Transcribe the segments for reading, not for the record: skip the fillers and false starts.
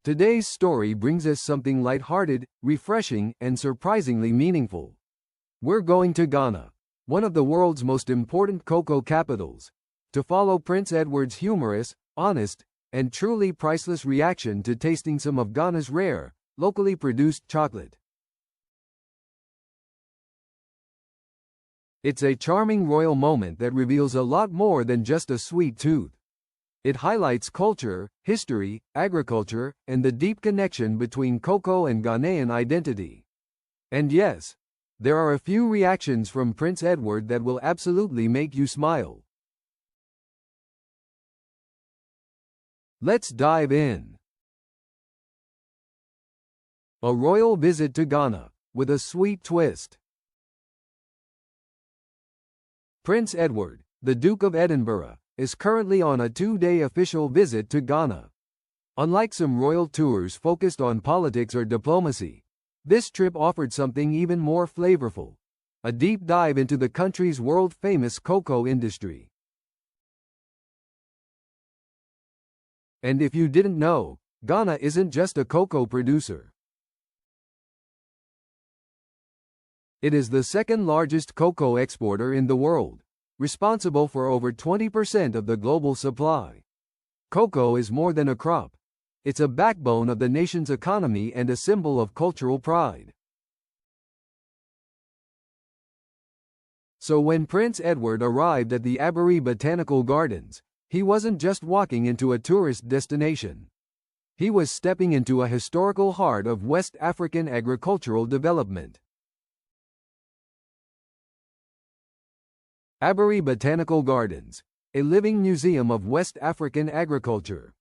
Today's story brings us something lighthearted, refreshing, and surprisingly meaningful. We're going to Ghana, one of the world's most important cocoa capitals, to follow Prince Edward's humorous, honest, and truly priceless reaction to tasting some of Ghana's rare, locally produced chocolate. It's a charming royal moment that reveals a lot more than just a sweet tooth. It highlights culture, history, agriculture, and the deep connection between cocoa and Ghanaian identity. And yes, there are a few reactions from Prince Edward that will absolutely make you smile. Let's dive in. A royal visit to Ghana, with a sweet twist. Prince Edward, the Duke of Edinburgh, is currently on a 2-day official visit to Ghana. Unlike some royal tours focused on politics or diplomacy, this trip offered something even more flavorful: a deep dive into the country's world-famous cocoa industry. And if you didn't know, Ghana isn't just a cocoa producer. It is the second-largest cocoa exporter in the world, responsible for over 20% of the global supply. Cocoa is more than a crop. It's a backbone of the nation's economy and a symbol of cultural pride. So when Prince Edward arrived at the Abbey Botanical Gardens, he wasn't just walking into a tourist destination. He was stepping into a historical heart of West African agricultural development. Abbey Botanical Gardens, a living museum of West African agriculture.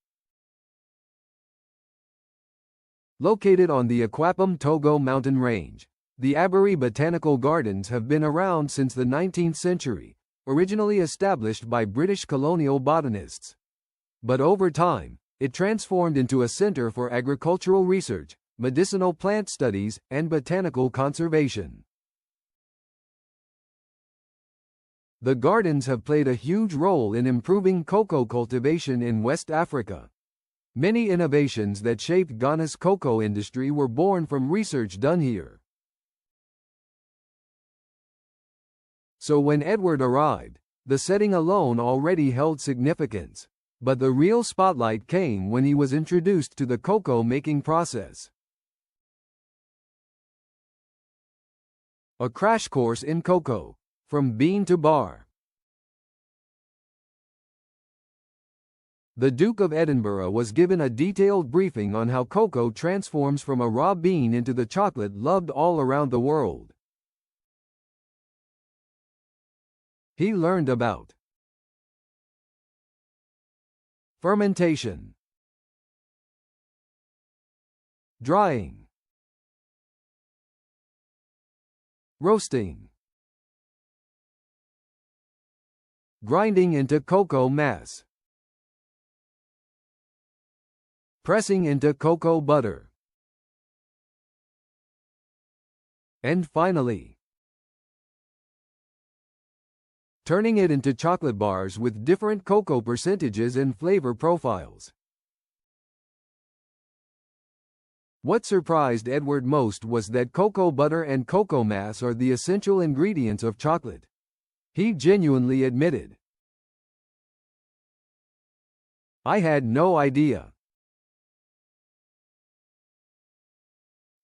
Located on the Akwapam Togo mountain range, the Abbey Botanical Gardens have been around since the 19th century, originally established by British colonial botanists. But over time, it transformed into a center for agricultural research, medicinal plant studies, and botanical conservation. The gardens have played a huge role in improving cocoa cultivation in West Africa. Many innovations that shaped Ghana's cocoa industry were born from research done here. So when Edward arrived, the setting alone already held significance. But the real spotlight came when he was introduced to the cocoa-making process. A crash course in cocoa, from bean to bar. The Duke of Edinburgh was given a detailed briefing on how cocoa transforms from a raw bean into the chocolate loved all around the world. He learned about fermentation, drying, roasting, grinding into cocoa mass, pressing into cocoa butter, and finally, turning it into chocolate bars with different cocoa percentages and flavor profiles. What surprised Edward most was that cocoa butter and cocoa mass are the essential ingredients of chocolate. He genuinely admitted, "I had no idea."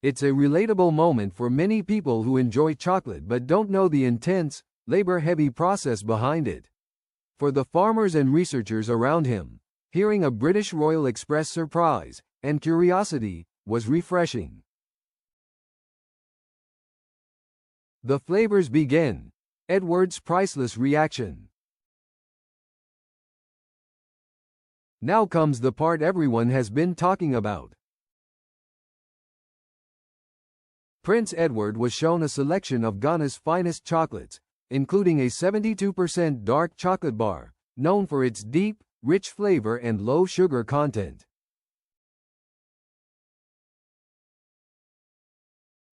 It's a relatable moment for many people who enjoy chocolate but don't know the intense, labor-heavy process behind it. For the farmers and researchers around him, hearing a British royal express surprise and curiosity was refreshing. The flavors begin. Edward's priceless reaction. Now comes the part everyone has been talking about. Prince Edward was shown a selection of Ghana's finest chocolates, including a 72% dark chocolate bar, known for its deep, rich flavor and low sugar content.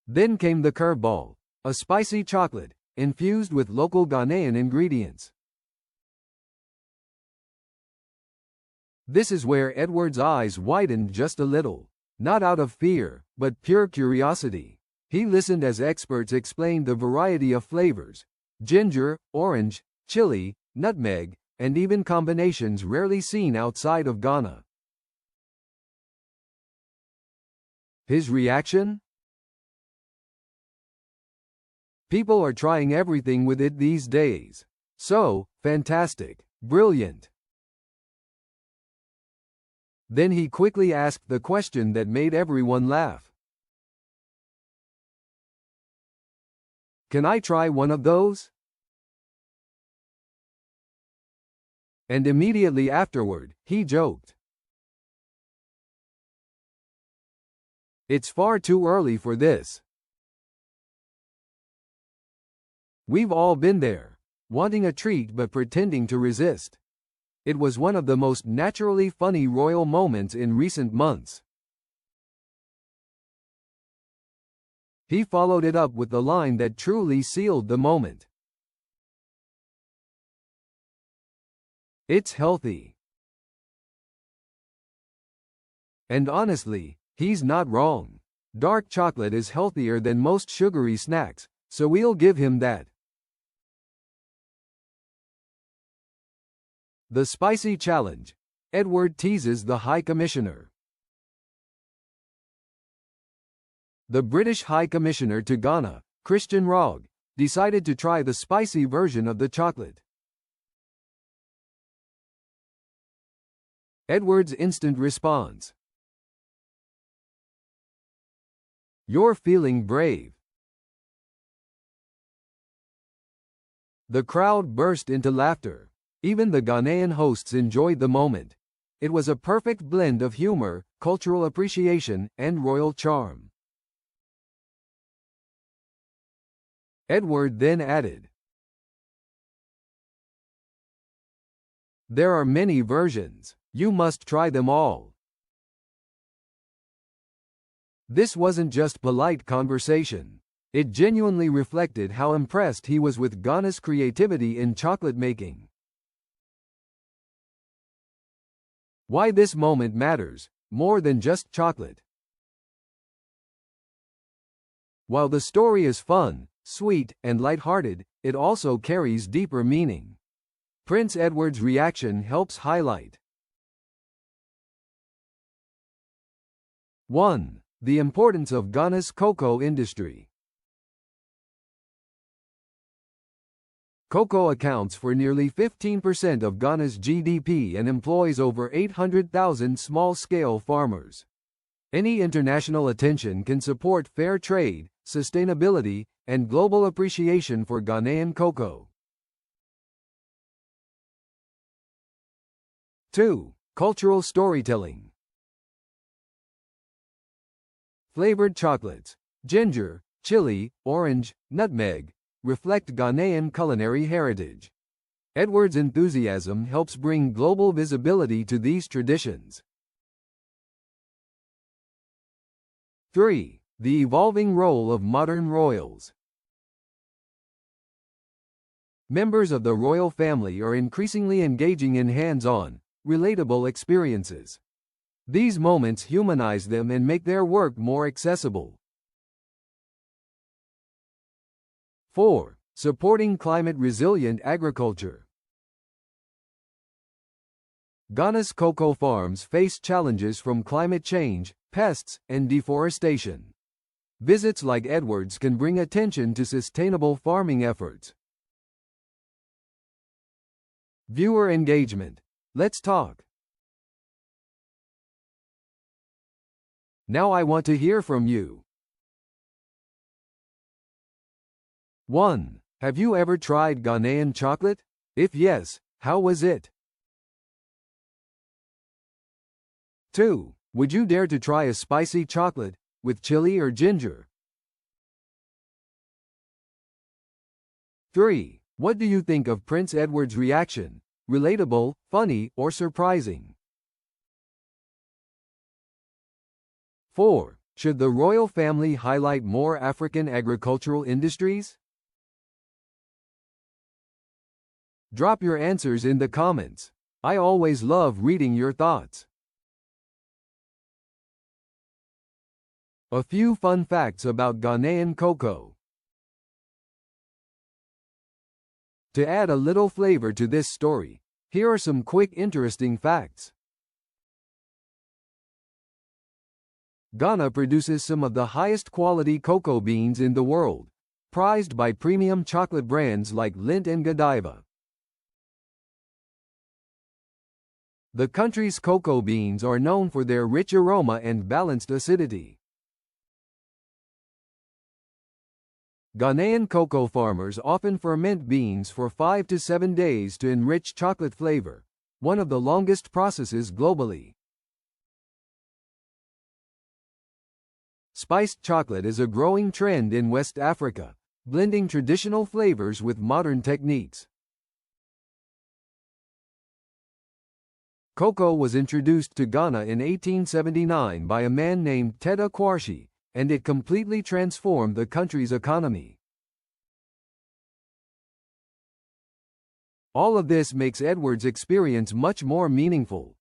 Then came the curveball, a spicy chocolate, infused with local Ghanaian ingredients. This is where Edward's eyes widened just a little. Not out of fear, but pure curiosity. He listened as experts explained the variety of flavors: ginger, orange, chili, nutmeg, and even combinations rarely seen outside of Ghana. His reaction? People are trying everything with it these days. So, fantastic, brilliant. Then he quickly asked the question that made everyone laugh. Can I try one of those? And immediately afterward, he joked. It's far too early for this. We've all been there, wanting a treat but pretending to resist. It was one of the most naturally funny royal moments in recent months. He followed it up with the line that truly sealed the moment. It's healthy. And honestly, he's not wrong. Dark chocolate is healthier than most sugary snacks, so we'll give him that. The Spicy Challenge. Edward teases the High Commissioner. The British High Commissioner to Ghana, Christian Rogge, decided to try the spicy version of the chocolate. Edward's instant response. You're feeling brave. The crowd burst into laughter. Even the Ghanaian hosts enjoyed the moment. It was a perfect blend of humor, cultural appreciation, and royal charm. Edward then added, there are many versions. You must try them all. This wasn't just polite conversation. It genuinely reflected how impressed he was with Ghana's creativity in chocolate making. Why this moment matters, more than just chocolate. While the story is fun, sweet, and lighthearted, it also carries deeper meaning. Prince Edward's reaction helps highlight 1. The importance of Ghana's cocoa industry. Cocoa accounts for nearly 15% of Ghana's GDP and employs over 800,000 small-scale farmers. Any international attention can support fair trade, sustainability, and global appreciation for Ghanaian cocoa. 2. Cultural storytelling. Flavored chocolates, ginger, chili, orange, nutmeg, reflect Ghanaian culinary heritage. Edward's enthusiasm helps bring global visibility to these traditions. 3. The evolving role of modern royals. Members of the royal family are increasingly engaging in hands-on, relatable experiences. These moments humanize them and make their work more accessible. 4. Supporting climate-resilient agriculture. Ghana's cocoa farms face challenges from climate change, pests, and deforestation. Visits like Edward's can bring attention to sustainable farming efforts. Viewer engagement. Let's talk. Now I want to hear from you. 1. Have you ever tried Ghanaian chocolate? If yes, how was it? 2. Would you dare to try a spicy chocolate, with chili or ginger? 3. What do you think of Prince Edward's reaction? Relatable, funny, or surprising? 4. Should the royal family highlight more African agricultural industries? Drop your answers in the comments. I always love reading your thoughts. A few fun facts about Ghanaian cocoa. To add a little flavor to this story, here are some quick interesting facts. Ghana produces some of the highest quality cocoa beans in the world, prized by premium chocolate brands like Lindt and Godiva. The country's cocoa beans are known for their rich aroma and balanced acidity. Ghanaian cocoa farmers often ferment beans for 5 to 7 days to enrich chocolate flavor, one of the longest processes globally. Spiced chocolate is a growing trend in West Africa, blending traditional flavors with modern techniques. Cocoa was introduced to Ghana in 1879 by a man named Teta Kwarshi, and it completely transformed the country's economy. All of this makes Edward's experience much more meaningful.